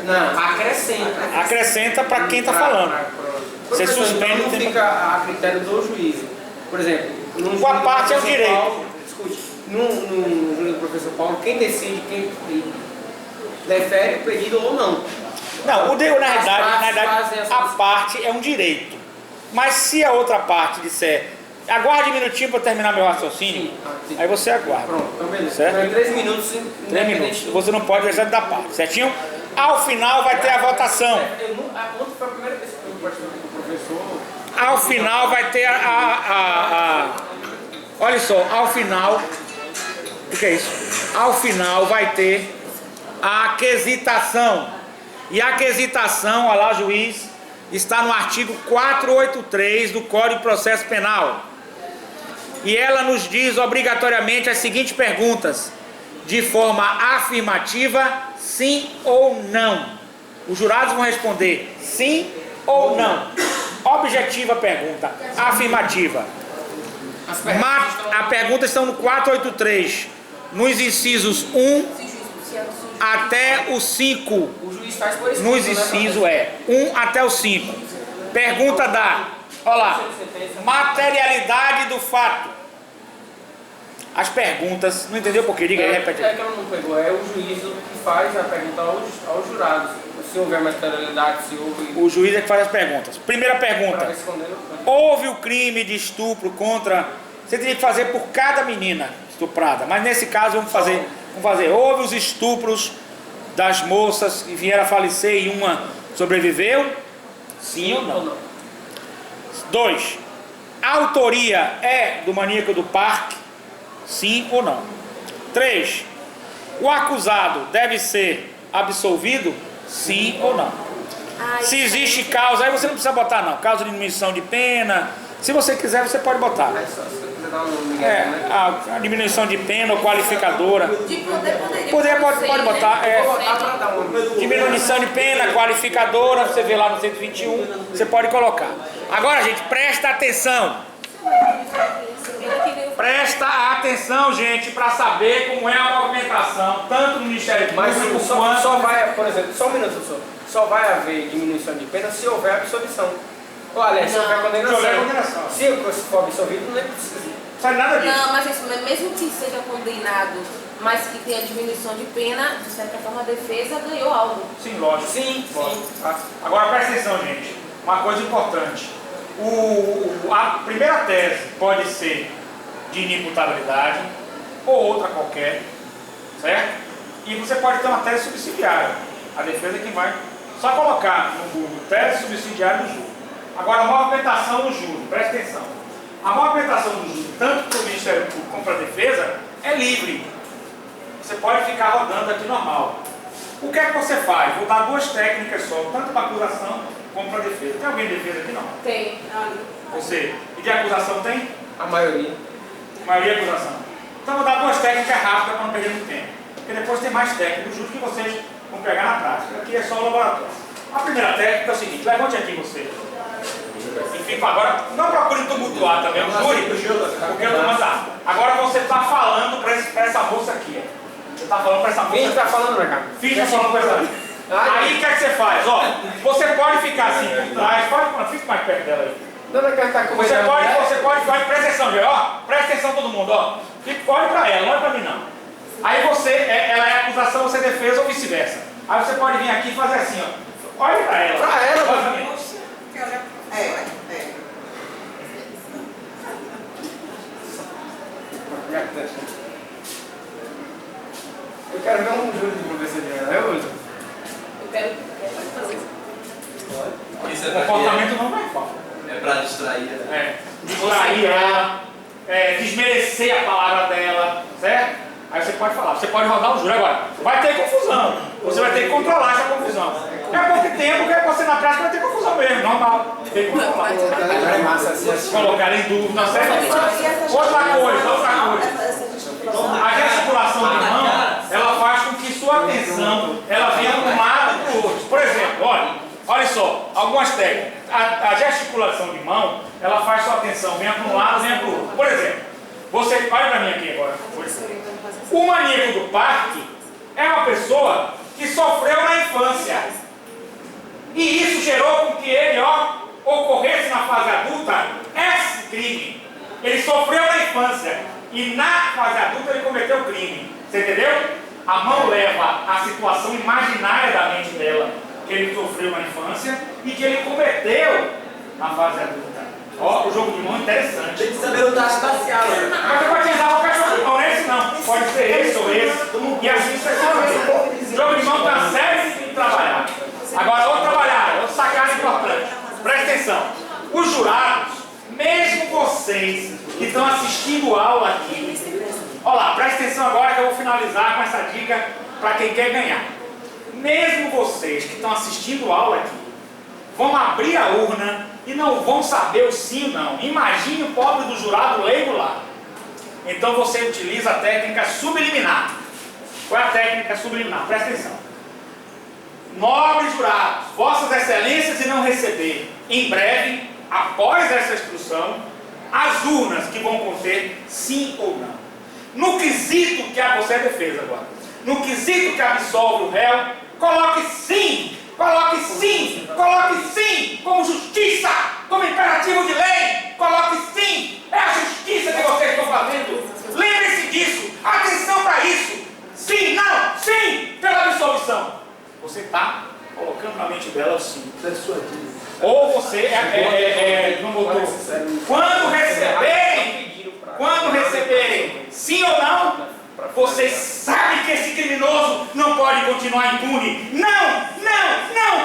Não, acrescenta. acrescenta para quem está falando. Você Professor, suspende então o não tempo. fica a critério do juiz. Por exemplo, no Com a júri do parte é o professor direito. Paulo, escute, no júri do professor Paulo, quem decide quem defere o pedido ou não. Não, na realidade, fazem essa- a parte é um direito. Mas se a outra parte disser, aguarde um minutinho para terminar meu raciocínio, Sim. aí você aguarda. Pronto, então beleza. Certo? Então, em 3 minutos, 3 minutos. Você não pode deixar de dar parte, certinho? Ao final vai ter a votação. Ontem foi a primeira vez que eu participei com o professor. Ao final vai ter olha só, ao final. O que é isso? Ao final vai ter a aquisitação. E a aquisitação, olha lá, juiz, está no artigo 483 do Código de Processo Penal. E ela nos diz obrigatoriamente as seguintes perguntas: de forma afirmativa, sim ou não. Os jurados vão responder sim ou não. Objetiva pergunta, afirmativa. A pergunta estão no 483, nos incisos 1 até o 5. O juiz faz por escrito, Nos né, incisos 1 até o 5. Pergunta da, olha lá, materialidade do fato. As perguntas, não entendeu por quê? Diga aí, repete. É que ela não pegou, é o juiz que faz a pergunta aos jurados. Se houver materialidade, se houve... O juiz é que faz as perguntas. Primeira Para pergunta: responder, houve o crime de estupro contra... Você teria que fazer por cada menina estuprada, mas nesse caso vamos fazer. Houve os estupros das moças que vieram a falecer e uma sobreviveu? Sim ou não? 2. A autoria é do maníaco do parque? Sim ou não? 3. O acusado deve ser absolvido? Sim ou não? Se existe causa, aí você não precisa botar não, causa de diminuição de pena. Se você quiser, você pode botar. É só se você quiser dar um nome, né? A diminuição de pena ou qualificadora. De poder Pode botar. Vou botar para dar um nome. Diminuição de pena, qualificadora, você vê lá no 121, você pode colocar. Agora, gente, presta atenção. Presta atenção, gente, para saber como é a movimentação, tanto no Ministério Mas Público só vai, por exemplo, só um minuto, professor. Só vai haver diminuição de pena se houver absolvição. Ou, aliás, se houver condenação. Se houver condenação. Se for absolvido, nem precisa. Não sai nada disso. Não, mas isso, mesmo que seja condenado, mas que tenha diminuição de pena, de certa forma a defesa ganhou algo. Sim, lógico. Sim. Tá? Agora presta atenção, gente. Uma coisa importante. A primeira tese pode ser de inimputabilidade ou outra qualquer, certo? E você pode ter uma tese subsidiária. A defesa é quem vai só colocar no Google tese subsidiária do júri. Agora, a movimentação do júri, presta atenção. A movimentação do júri, tanto para o Ministério Público como para a defesa, é livre. Você pode ficar rodando aqui normal. O que é que você faz? Vou dar 2 técnicas só, tanto para a acusação como para a defesa. Tem alguém de defesa aqui? Não. Tem. Você. E de acusação tem? A maioria. A maioria é acusação. Então vou dar 2 técnicas rápidas para não perder muito tempo. Porque depois tem mais técnicas, juro que vocês vão pegar na prática. Aqui é só o laboratório. A primeira técnica é o seguinte, levante aqui você. E fica agora, não procure tumultuar também, o júri, porque eu não mandar. Agora você está falando para essa moça aqui, ó. Você está falando para essa moça. Quem está falando, né, cara? Fica falando para essa. Aí o que é que você faz? Ó, você pode ficar assim por trás, fica mais perto dela aí. Dona Carla está conversando. Você pode, presta atenção, gente, ó, presta atenção todo mundo, ó. Olhe para ela, não olhe para mim não. Aí ela é acusação, você é defesa ou vice-versa. Aí você pode vir aqui e fazer assim, ó. Olhe para ela. Para ela, olha pra mim. Quero ver um júri do professor de verdade. Eu uso. Eu quero fazer isso. Isso é O pra comportamento não vai falta. É pra distrair, né? Distrair ela, desmerecer a palavra dela, certo? Aí você pode falar, você pode rodar o júri. Agora, vai ter confusão. Você vai ter que controlar essa confusão. Quer pouco tempo, quer você na prática vai ter confusão mesmo, normal. Tem que controlar. Agora é massa assim. Colocar em dúvida, certo? Outra coisa. A gesticulação de mão, ela faz com que sua atenção ela venha para um lado e para o outro. Por exemplo, olha só, algumas técnicas. A gesticulação de mão, ela faz sua atenção venha para um lado, venha para o outro. Por exemplo, você, olha para mim aqui agora. O maníaco do parque é uma pessoa que sofreu na infância. E isso gerou com que ele, ocorresse na fase adulta esse crime. Ele sofreu na infância e na fase adulta ele cometeu crime. Você entendeu? A mão leva a situação imaginária da mente dela, que ele sofreu na infância e que ele cometeu na fase adulta. O jogo de mão é interessante. Tem que saber o tacho espacial, né? Mas você pode usar qualquer jogo de mão, não é esse não. Pode ser esse ou esse. E assim você sabe. O jogo de mão está sério e tem que trabalhar. Agora, outra trabalhada, outra sacada importante. Presta atenção. Os jurados, mesmo vocês que estão assistindo aula aqui, olha lá, presta atenção agora que eu vou finalizar com essa dica para quem quer ganhar. Mesmo vocês que estão assistindo aula aqui, vão abrir a urna e não vão saber o sim ou não. Imagine o pobre do jurado leigo lá. Então você utiliza a técnica subliminar. Qual é a técnica subliminar? Presta atenção. Nobres jurados, vossas excelências e não receber, em breve, após essa instrução, as urnas que vão conter sim ou não. No quesito que a você é defesa agora, no quesito que absolve o réu, coloque sim, como justiça, como imperativo de lei, coloque sim, é a justiça que vocês estão fazendo. Lembre-se disso, atenção para isso, sim, não, sim, pela absolvição. Você está colocando na mente dela o sim. Ou você não botou. Quando receberem sim ou não, vocês sabem que esse criminoso não pode continuar impune. Não!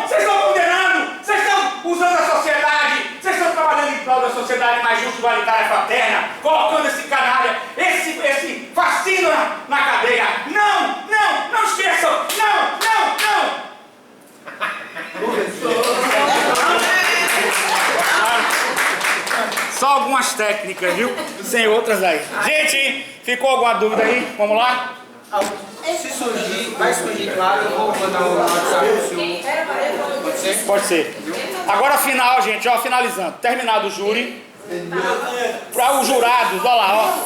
Vocês estão condenando, vocês estão usando a sociedade, vocês estão trabalhando em prol da sociedade mais justa, igualitária, fraterna, colocando esse canalha, esse fascínio na cadeia. Não esqueçam, não! Só algumas técnicas, viu? Sem outras aí. Gente, ficou alguma dúvida aí? Vamos lá? Se surgir, vai surgir, claro, eu vou mandar um WhatsApp pro senhor. Pode ser? Pode ser. Agora final, gente, finalizando. Terminado o júri. Para os jurados, olha lá,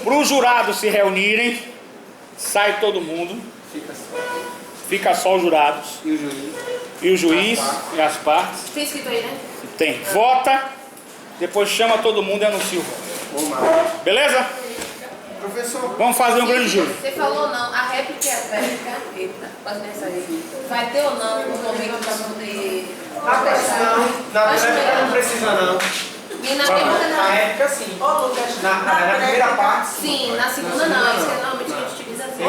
Para os jurados se reunirem, sai todo mundo. Fica só os jurados. E o juiz e as partes. Tem escrito aí, né? Tem. Vota, depois chama todo mundo e anuncia o voto. Beleza? Professor. Vamos fazer um grande júri. Você falou não, a réplica é a réplica. Eita, pode pensar aí. Vai ter ou não no momento para poder. Não precisa não. E na pergunta Na réplica sim. Na primeira parte sim. Sim, na segunda não. Isso que normalmente a gente utiliza assim.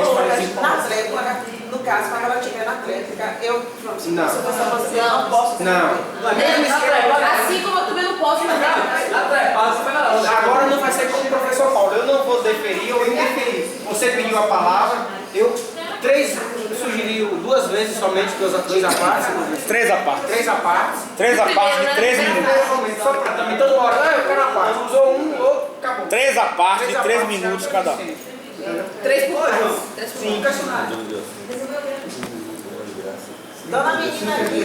Na atlética, no caso, para ela estiver na atlética, eu se Não. você não posso. Não. Assim como eu também não posso fazer. Agora não vai ser como o professor Paulo. Eu não vou deferir ou indeferir. Você pediu a palavra, eu sugeri duas vezes somente, dois a parte. 3 a parte. 3 a parte. 3 a parte de 3 minutos. Só para também toda hora, eu quero a parte. Usou um, ou acabou. 3 a parte de 3 minutos cada um. 3 por parte. 3 por Sim. Dona Menina aqui,